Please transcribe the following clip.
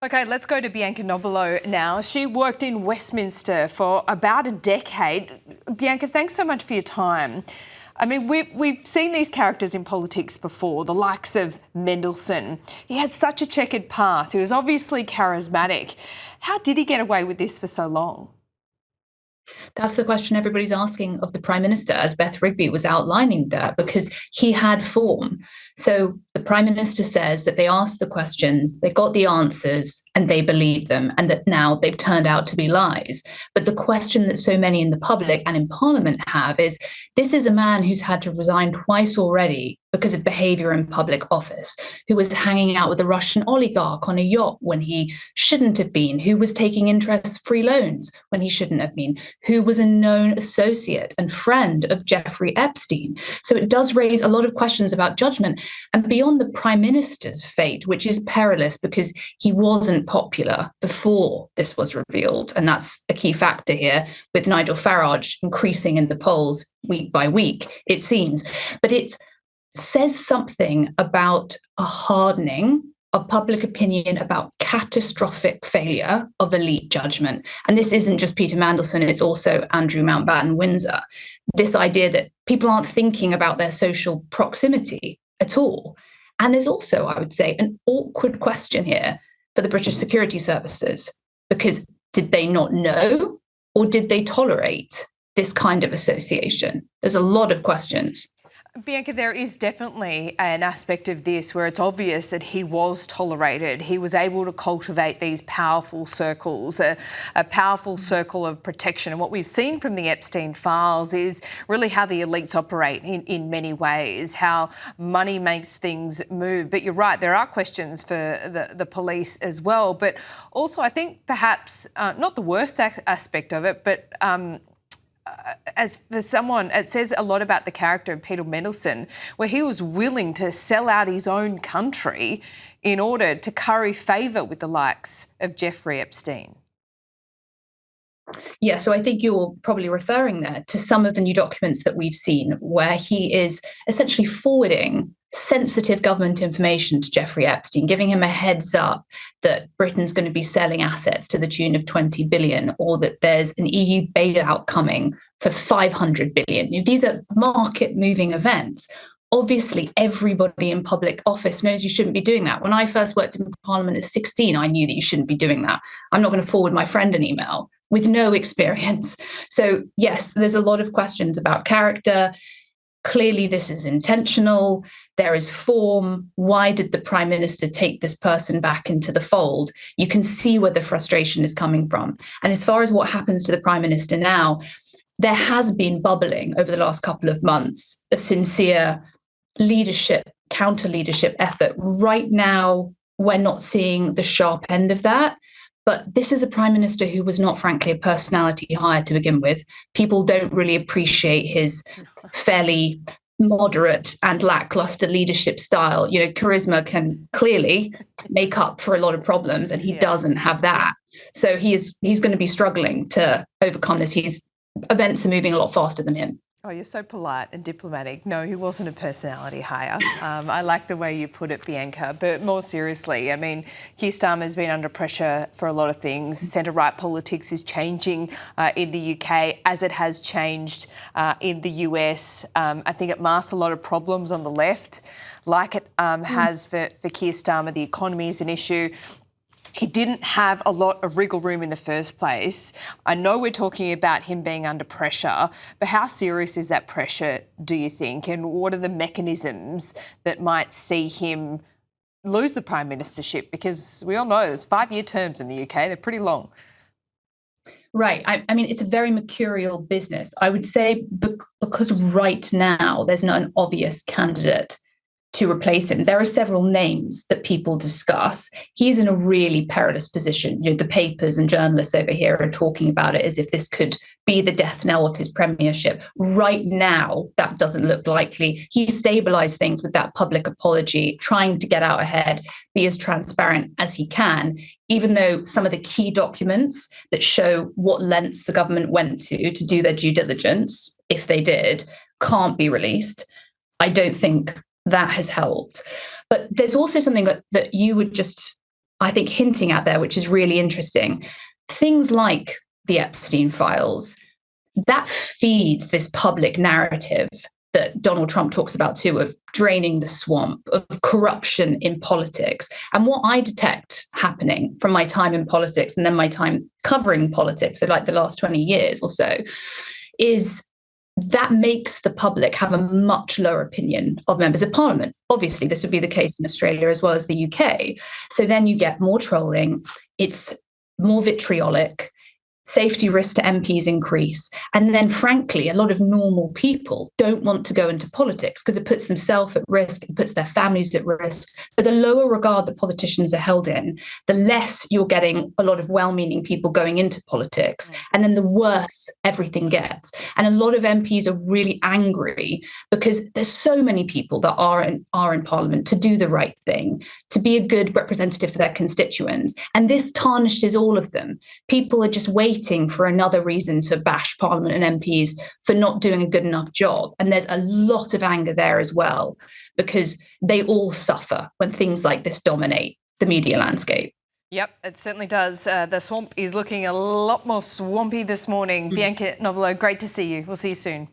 Okay, let's go to Bianca Nobilo now. She worked in Westminster for about a decade. Bianca, thanks so much for your time. I mean, we've seen these characters in politics before, the likes of Mandelson. He had such a checkered past. He was obviously charismatic. How did he get away with this for so long? That's the question everybody's asking of the Prime Minister, as Beth Rigby was outlining there, because he had form. So the Prime Minister says that they asked the questions, they got the answers, and they believed them, and that now they've turned out to be lies. But the question that so many in the public and in Parliament have is, this is a man who's had to resign twice already because of behaviour in public office, who was hanging out with a Russian oligarch on a yacht when he shouldn't have been, who was taking interest-free loans when he shouldn't have been, who was a known associate and friend of Jeffrey Epstein. So it does raise a lot of questions about judgment. And beyond the Prime Minister's fate, which is perilous because he wasn't popular before this was revealed, and that's a key factor here, with Nigel Farage increasing in the polls week by week, it seems. But it says something about a hardening of public opinion about catastrophic failure of elite judgment. And this isn't just Peter Mandelson, it's also Andrew Mountbatten Windsor. This idea that people aren't thinking about their social proximity at all. And there's also, I would say, an awkward question here for the British security services, because did they not know, or did they tolerate this kind of association? There's a lot of questions. Bianca, there is definitely an aspect of this where it's obvious that he was tolerated. He was able to cultivate these powerful circles, a powerful circle of protection. And what we've seen from the Epstein files is really how the elites operate in many ways, how money makes things move. But you're right, there are questions for the police as well. But also, I think perhaps not the worst aspect of it, but as for someone, it says a lot about the character of Peter Mandelson, where he was willing to sell out his own country in order to curry favour with the likes of Jeffrey Epstein. Yeah, so I think you're probably referring there to some of the new documents that we've seen, where he is essentially forwarding sensitive government information to Jeffrey Epstein, giving him a heads up that Britain's going to be selling assets to the tune of 20 billion, or that there's an EU bailout coming for 500 billion. These are market-moving events. Obviously, everybody in public office knows you shouldn't be doing that. When I first worked in Parliament at 16, I knew that you shouldn't be doing that. I'm not going to forward my friend an email with no experience. So yes, there's a lot of questions about character. Clearly, this is intentional. There is form. Why did the Prime Minister take this person back into the fold? You can see where the frustration is coming from. And as far as what happens to the Prime Minister now, there has been bubbling over the last couple of months, a sincere leadership, counter-leadership effort. Right now, we're not seeing the sharp end of that. But this is a Prime Minister who was not, frankly, a personality hire to begin with. People don't really appreciate his fairly moderate and lackluster leadership style. You know, charisma can clearly make up for a lot of problems, and he doesn't have that. So he's going to be struggling to overcome this. Events are moving a lot faster than him. Oh, you're so polite and diplomatic. No, he wasn't a personality hire. I like the way you put it, Bianca. But more seriously, I mean, Keir Starmer's been under pressure for a lot of things. Centre-right politics is changing in the UK as it has changed in the US. I think it masks a lot of problems on the left, like it has for Keir Starmer. The economy is an issue. He didn't have a lot of wriggle room in the first place. I know we're talking about him being under pressure, but how serious is that pressure, do you think? And what are the mechanisms that might see him lose the Prime Ministership? Because we all know there's 5-year terms in the UK. They're pretty long. Right. I mean, it's a very mercurial business. I would say because right now there's not an obvious candidate to replace him. There are several names that people discuss. He's in a really perilous position. You know, the papers and journalists over here are talking about it as if this could be the death knell of his premiership. Right now, that doesn't look likely. He stabilised things with that public apology, trying to get out ahead, be as transparent as he can, even though some of the key documents that show what lengths the government went to do their due diligence, if they did, can't be released. I don't think that has helped. But there's also something that you were just I think, hinting at there, which is really interesting. Things like the Epstein files, that feeds this public narrative that Donald Trump talks about too, of draining the swamp, of corruption in politics. And what I detect happening from my time in politics and then my time covering politics, so like the last 20 years or so, is that makes the public have a much lower opinion of members of parliament. Obviously, this would be the case in Australia as well as the UK. So then you get more trolling, it's more vitriolic, safety risks to MPs increase. And then, frankly, a lot of normal people don't want to go into politics because it puts themselves at risk, it puts their families at risk. So the lower regard that politicians are held in, the less you're getting a lot of well-meaning people going into politics. And then the worse everything gets. And a lot of MPs are really angry because there's so many people that are in Parliament to do the right thing, to be a good representative for their constituents. And this tarnishes all of them. People are just waiting for another reason to bash Parliament and MPs for not doing a good enough job. And there's a lot of anger there as well, because they all suffer when things like this dominate the media landscape. Yep, it certainly does. The swamp is looking a lot more swampy this morning. Bianca Nobilo, great to see you. We'll see you soon.